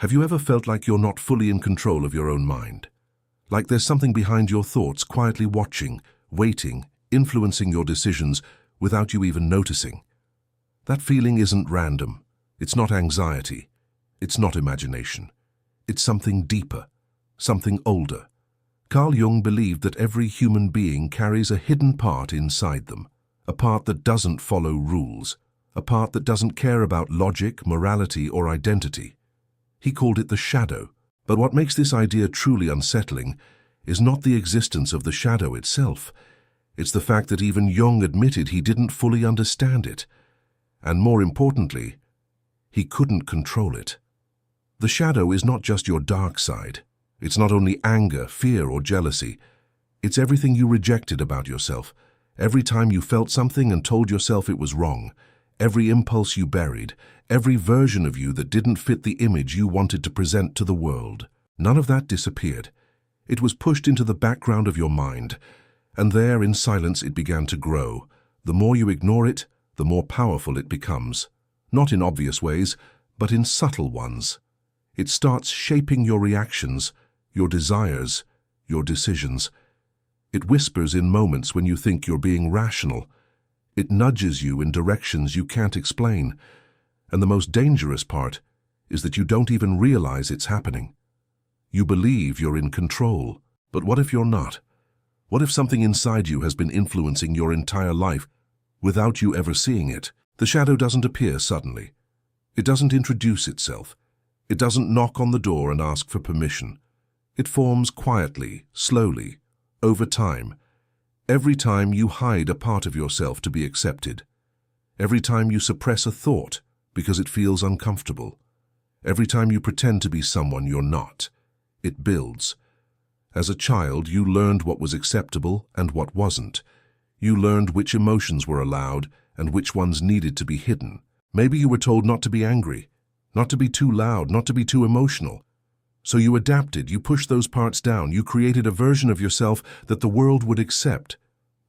Have you ever felt like you're not fully in control of your own mind? Like there's something behind your thoughts quietly watching, waiting, influencing your decisions without you even noticing? That feeling isn't random. It's not anxiety. It's not imagination. It's something deeper, something older. Carl Jung believed that every human being carries a hidden part inside them, a part that doesn't follow rules, a part that doesn't care about logic, morality, or identity. He called it the shadow. But what makes this idea truly unsettling is not the existence of the shadow itself. It's the fact that even Jung admitted he didn't fully understand it. And more importantly, he couldn't control it. The shadow is not just your dark side. It's not only anger, fear, or jealousy. It's everything you rejected about yourself. Every time you felt something and told yourself it was wrong. Every impulse you buried. Every version of you that didn't fit the image you wanted to present to the world. None of that disappeared. It was pushed into the background of your mind. And there, in silence, it began to grow. The more you ignore it, the more powerful it becomes. Not in obvious ways, but in subtle ones. It starts shaping your reactions, your desires, your decisions. It whispers in moments when you think you're being rational. It nudges you in directions you can't explain. And the most dangerous part is that you don't even realize it's happening. You believe you're in control, but what if you're not? What if something inside you has been influencing your entire life without you ever seeing it? The shadow doesn't appear suddenly. It doesn't introduce itself. It doesn't knock on the door and ask for permission. It forms quietly, slowly, over time. Every time you hide a part of yourself to be accepted. Every time you suppress a thought because it feels uncomfortable. Every time you pretend to be someone you're not. It builds. As a child, you learned what was acceptable and what wasn't. You learned which emotions were allowed and which ones needed to be hidden. Maybe you were told not to be angry, not to be too loud, not to be too emotional. So you adapted, you pushed those parts down, you created a version of yourself that the world would accept.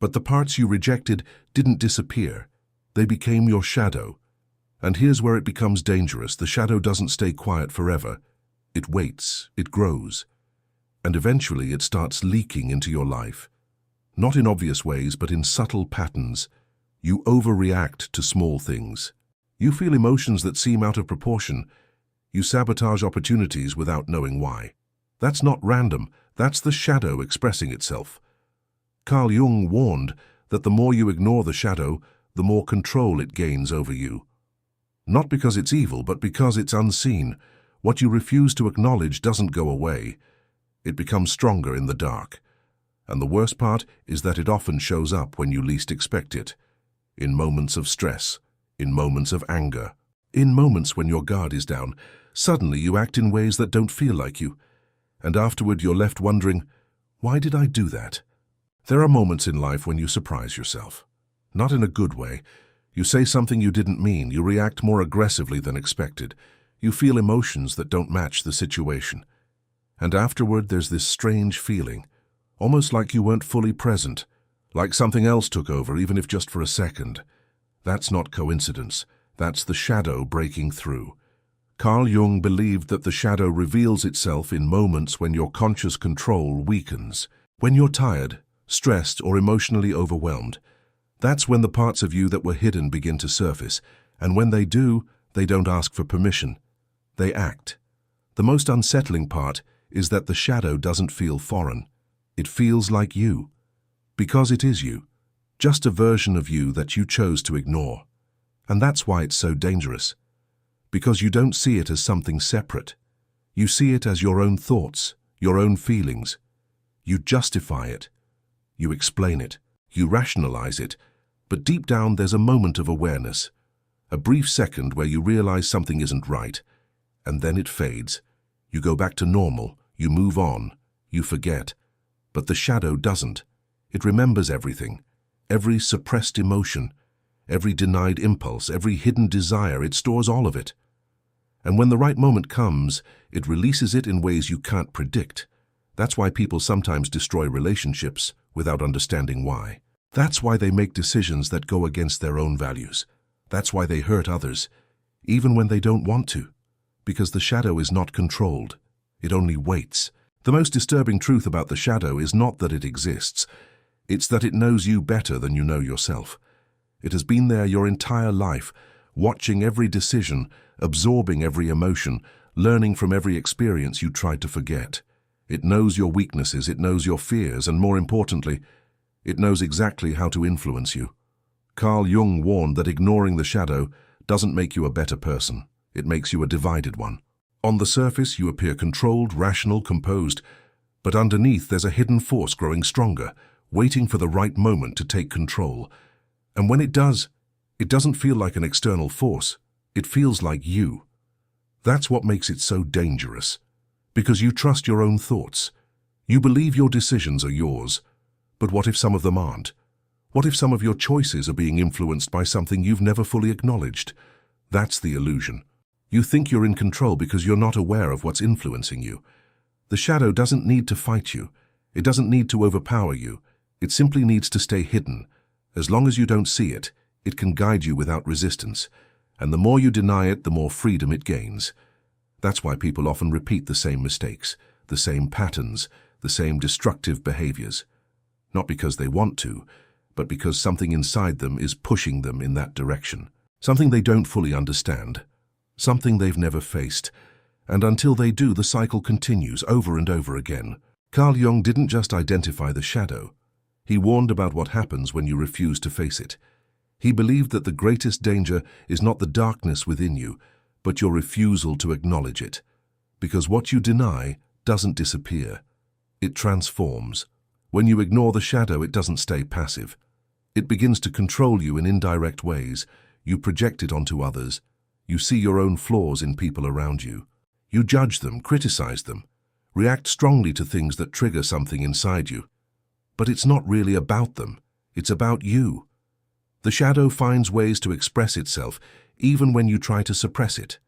But the parts you rejected didn't disappear. They became your shadow. And here's where it becomes dangerous. The shadow doesn't stay quiet forever. It waits, it grows. And eventually it starts leaking into your life. Not in obvious ways, but in subtle patterns. You overreact to small things. You feel emotions that seem out of proportion. You sabotage opportunities without knowing why. That's not random. That's the shadow expressing itself. Carl Jung warned that the more you ignore the shadow, the more control it gains over you. Not because it's evil, but because it's unseen. What you refuse to acknowledge doesn't go away. It becomes stronger in the dark. And the worst part is that it often shows up when you least expect it. In moments of stress, in moments of anger, in moments when your guard is down. Suddenly you act in ways that don't feel like you. And afterward you're left wondering, why did I do that? There are moments in life when you surprise yourself. Not in a good way. You say something you didn't mean. You react more aggressively than expected. You feel emotions that don't match the situation. And afterward there's this strange feeling, almost like you weren't fully present, like something else took over, even if just for a second. That's not coincidence. That's the shadow breaking through. Carl Jung believed that the shadow reveals itself in moments when your conscious control weakens. When you're tired, stressed, or emotionally overwhelmed. That's when the parts of you that were hidden begin to surface. And when they do, they don't ask for permission. They act. The most unsettling part is that the shadow doesn't feel foreign. It feels like you. Because it is you. Just a version of you that you chose to ignore. And that's why it's so dangerous. Because you don't see it as something separate. You see it as your own thoughts, your own feelings. You justify it. You explain it. You rationalize it. But deep down there's a moment of awareness. A brief second where you realize something isn't right. And then it fades. You go back to normal. You move on. You forget. But the shadow doesn't. It remembers everything. Every suppressed emotion. Every denied impulse. Every hidden desire. It stores all of it. And when the right moment comes, it releases it in ways you can't predict. That's why people sometimes destroy relationships without understanding why. That's why they make decisions that go against their own values. That's why they hurt others, even when they don't want to. Because the shadow is not controlled. It only waits. The most disturbing truth about the shadow is not that it exists. It's that it knows you better than you know yourself. It has been there your entire life, watching every decision, absorbing every emotion, learning from every experience you tried to forget. It knows your weaknesses, it knows your fears, and more importantly, it knows exactly how to influence you. Carl Jung warned that ignoring the shadow doesn't make you a better person. It makes you a divided one. On the surface, you appear controlled, rational, composed, but underneath there's a hidden force growing stronger, waiting for the right moment to take control. And when it does, it doesn't feel like an external force. It feels like you. That's what makes it so dangerous. Because you trust your own thoughts. You believe your decisions are yours. But what if some of them aren't? What if some of your choices are being influenced by something you've never fully acknowledged? That's the illusion. You think you're in control because you're not aware of what's influencing you. The shadow doesn't need to fight you. It doesn't need to overpower you. It simply needs to stay hidden. As long as you don't see it, it can guide you without resistance. And the more you deny it, the more freedom it gains. That's why people often repeat the same mistakes, the same patterns, the same destructive behaviors. Not because they want to, but because something inside them is pushing them in that direction. Something they don't fully understand. Something they've never faced. And until they do, the cycle continues over and over again. Carl Jung didn't just identify the shadow. He warned about what happens when you refuse to face it. He believed that the greatest danger is not the darkness within you, but your refusal to acknowledge it. Because what you deny doesn't disappear. It transforms. When you ignore the shadow, it doesn't stay passive. It begins to control you in indirect ways. You project it onto others. You see your own flaws in people around you. You judge them, criticize them, react strongly to things that trigger something inside you. But it's not really about them. It's about you. The shadow finds ways to express itself, even when you try to suppress it.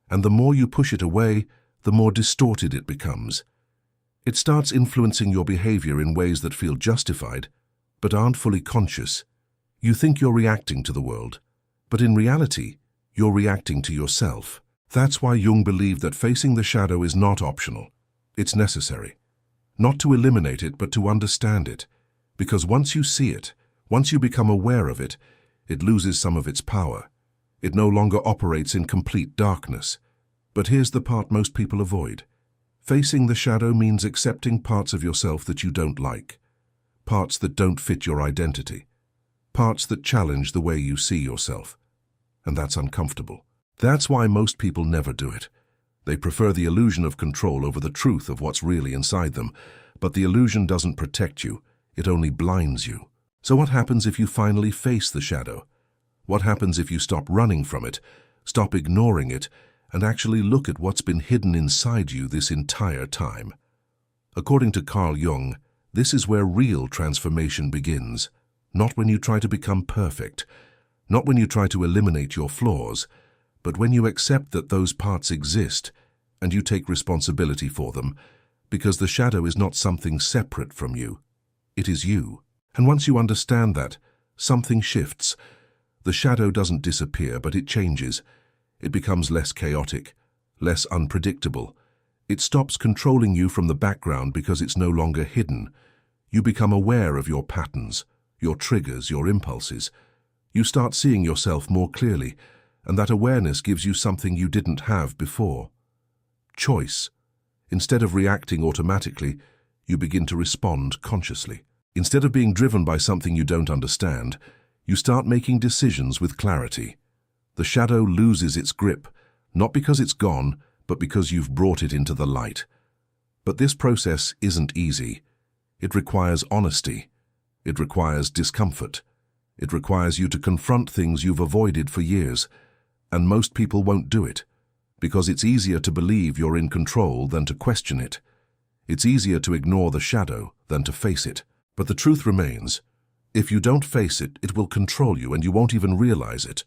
And the more you push it away, the more distorted it becomes. It starts influencing your behavior in ways that feel justified, but aren't fully conscious. You think you're reacting to the world, but in reality, you're reacting to yourself. That's why Jung believed that facing the shadow is not optional. It's necessary. Not to eliminate it, but to understand it. Because once you see it, once you become aware of it, it loses some of its power. It no longer operates in complete darkness. But here's the part most people avoid. Facing the shadow means accepting parts of yourself that you don't like. Parts that don't fit your identity. Parts that challenge the way you see yourself. And that's uncomfortable. That's why most people never do it. They prefer the illusion of control over the truth of what's really inside them. But the illusion doesn't protect you. It only blinds you. So what happens if you finally face the shadow? What happens if you stop running from it, stop ignoring it, and actually look at what's been hidden inside you this entire time? According to Carl Jung, this is where real transformation begins. Not when you try to become perfect, not when you try to eliminate your flaws, but when you accept that those parts exist and you take responsibility for them, because the shadow is not something separate from you. It is you. And once you understand that, something shifts. The shadow doesn't disappear, but it changes. It becomes less chaotic, less unpredictable. It stops controlling you from the background because it's no longer hidden. You become aware of your patterns, your triggers, your impulses. You start seeing yourself more clearly, and that awareness gives you something you didn't have before. Choice. Instead of reacting automatically, you begin to respond consciously. Instead of being driven by something you don't understand, you start making decisions with clarity. The shadow loses its grip, not because it's gone, but because you've brought it into the light. But this process isn't easy. It requires honesty. It requires discomfort. It requires you to confront things you've avoided for years. And most people won't do it, because it's easier to believe you're in control than to question it. It's easier to ignore the shadow than to face it. But the truth remains. If you don't face it, it will control you and you won't even realize it.